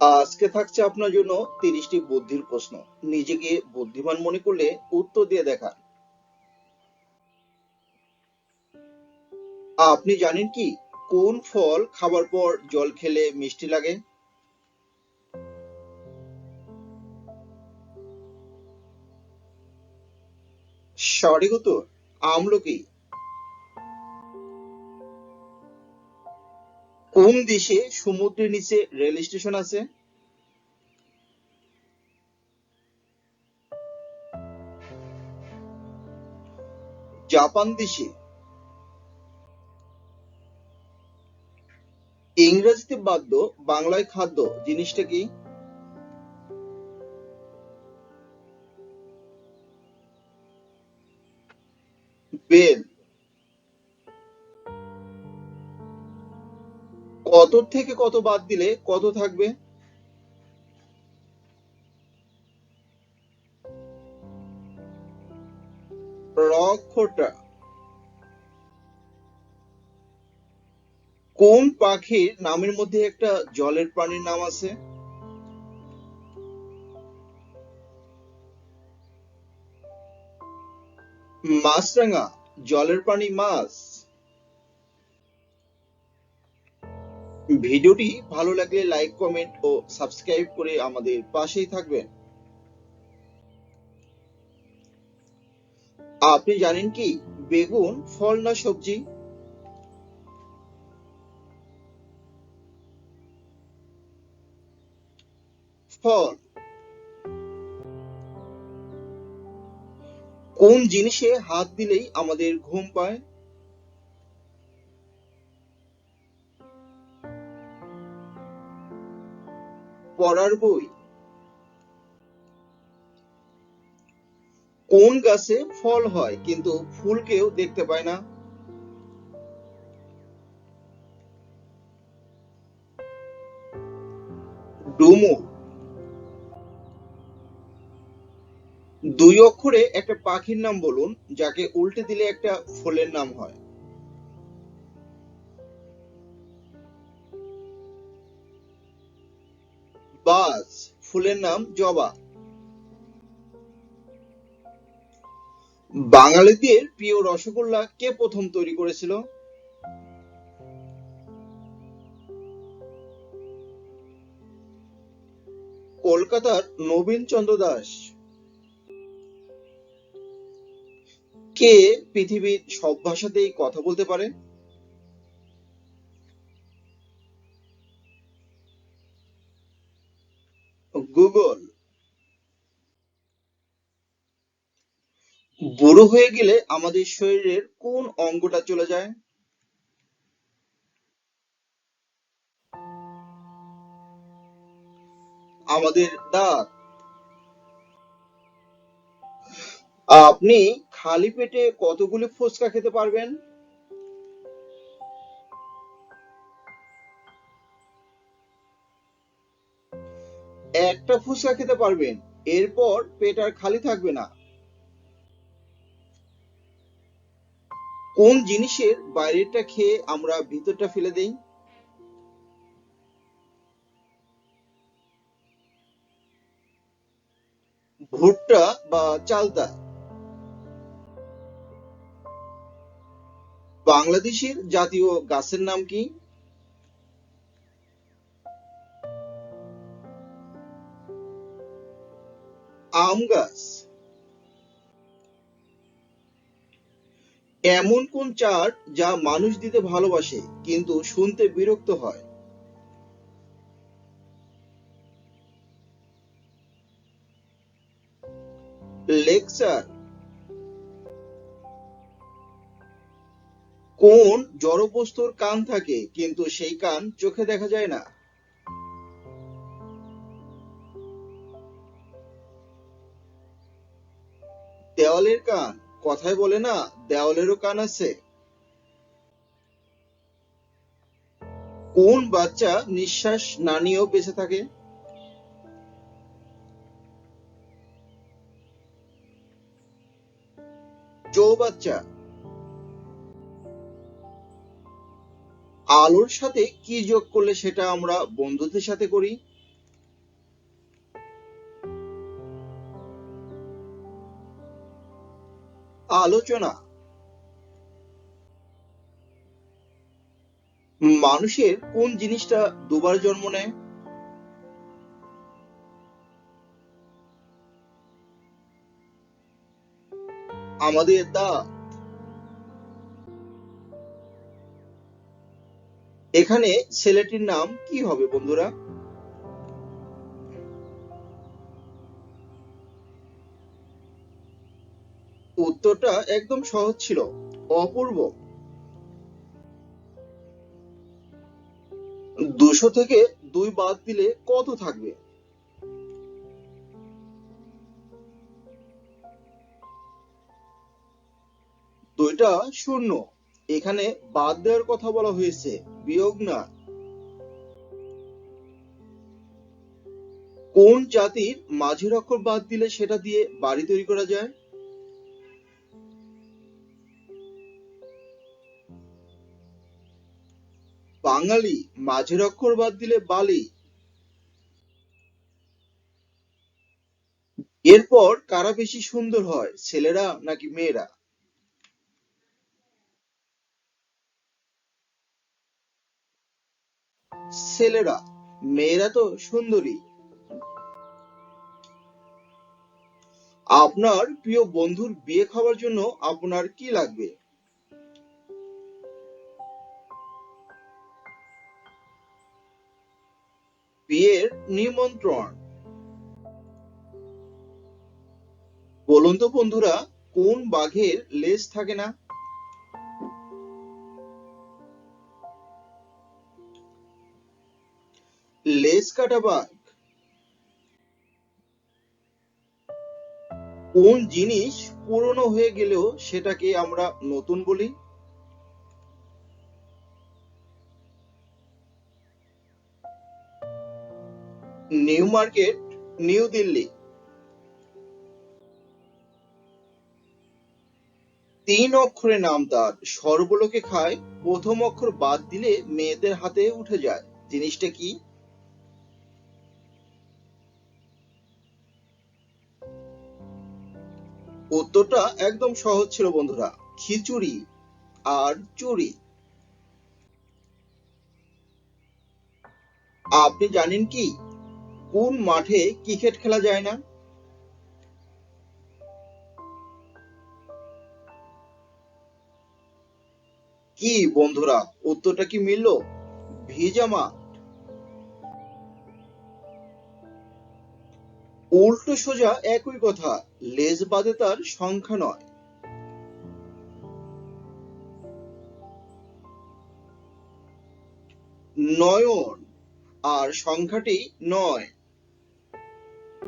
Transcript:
আজকে থাকছে আপনার জন্য 30টি বুদ্ধির প্রশ্ন। নিজেকে বুদ্ধিমান মনে করলে উত্তর দিয়ে দেখান। আপনি জানেন কি কোন ফল খাবার পর জল খেলে মিষ্টি লাগে? সঠিক উত্তর আমলকি। কোন দেশে সমুদ্রের নিচে রেল স্টেশন আছে? জাপান দেশে। ইংরেজিতে বাদ্য, বাংলায় খাদ্য জিনিসটা কি? বেল। কত থেকে কত বাদ দিলে কত থাকবে? র অক্ষরটা। কোন পাখির নামের মধ্যে একটা জলের প্রাণীর নাম আছে? মাছরাঙা। জলের প্রাণী মাছ। ভিডিওটি ভালো লাগলে লাইক, কমেন্ট ও সাবস্ক্রাইব করে আমাদের পাশেই থাকবেন। আপনি জানেন কি বেগুন ফল না সবজি? ফল। কোন জিনিসে হাত দিলেই আমাদের ঘুম পায়? পড়ার বই। কোন গাছে ফল হয় কিন্তু ফুল কেউ দেখতে পায় না? ডুমুর। দুই অক্ষরে একটা পাখির নাম বলুন যাকে উল্টে দিলে একটা ফুলের নাম হয়। বাজ। ফুলের নাম জবা। বাঙালিদের প্রিয় রসগোল্লা কে প্রথম তৈরি করেছিল? কলকাতার নবীন চন্দ্র দাস। কে পৃথিবীর সব ভাষাতেই কথা বলতে পারে? গুগল। বুড়ো হয়ে গেলে আমাদের শরীরের কোন অঙ্গটা চলে যায়? আমাদের দাঁত। আপনি খালি পেটে কতগুলি ফুচকা খেতে পারবেন? একটা ফুচকা খেতে পারবেন, এরপর পেট আর খালি থাকবে না। কোন জিনিসের বাইরেটা খেয়ে আমরা ভিতরটা ফেলে দেই? ভুট্টা বা চালতা। বাংলাদেশের জাতীয় গাছের নাম কি? আম গাছ। এমন কোন চার্ট যা মানুষ দিতে ভালোবাসে কিন্তু শুনতে বিরক্ত হয়? লেকচার। কোন জড়বস্তুর কান থাকে কিন্তু সেই কান চোখে দেখা যায় না? দেওয়ালের কান। কথায় বলে না, দেওয়ালেরও কান আছে। কোন বাচ্চা নিঃশ্বাস না নিয়েও বেঁচে থাকে? চৌবাচ্চা। আলোর সাথে কি যোগ করলে সেটা আমরা বন্ধুদের সাথে করি? আলোচনা। মানুষের কোন জিনিসটা দুবার জন্ম নেয়? আমাদের দাঁত। এখানে ছেলেটির নাম কি হবে বন্ধুরা? উত্তরটা একদম সহজ ছিল, অপূর্ব। 200 থেকে 2 বাদ দিলে কত থাকবে? দুইটা শূন্য। এখানে বাদ দেওয়ার কথা বলা হয়েছে, বিয়োগ না। কোন জাতির মাঝের অক্ষর বাদ দিলে সেটা দিয়ে বাড়ি তৈরি করা যায়? বাঙালি। মাঝের অক্ষর বাদ দিলে বালি। এরপর কারা বেশি সুন্দর হয়, ছেলেরা নাকি মেয়েরা? ছেলেরা। মেয়েরা তো সুন্দরী। আপনার প্রিয় বন্ধুর বিয়ে খাওয়ার জন্য আপনার কি লাগবে? বিয়ের নিমন্ত্রণ। বলুন তো বন্ধুরা, কোন বাঘের লেজ থাকে না? লেজ কাটা বাঘ। কোন জিনিস পুরনো হয়ে গেলেও সেটাকে আমরা নতুন বলি? New market, new Delhi. 3 অক্ষরে নাম তার, সর্বলোকে খায়, প্রথম অক্ষর বাদ দিলে মেয়েদের হাতে উঠে যায়। জিনিসটা কি? উত্তরটা একদম সহজ ছিল বন্ধুরা, খিচুড়ি আর চুড়ি। আপনি জানেন কি কোন মাঠে ক্রিকেট খেলা যায় না? কি বন্ধুরা, উত্তরটা কি মিলল? ভিজা মাঠ। উল্টো সোজা একই কথা, লেজ বাদে তার সংখ্যা নয়। নয়ন, আর সংখ্যাটি 9।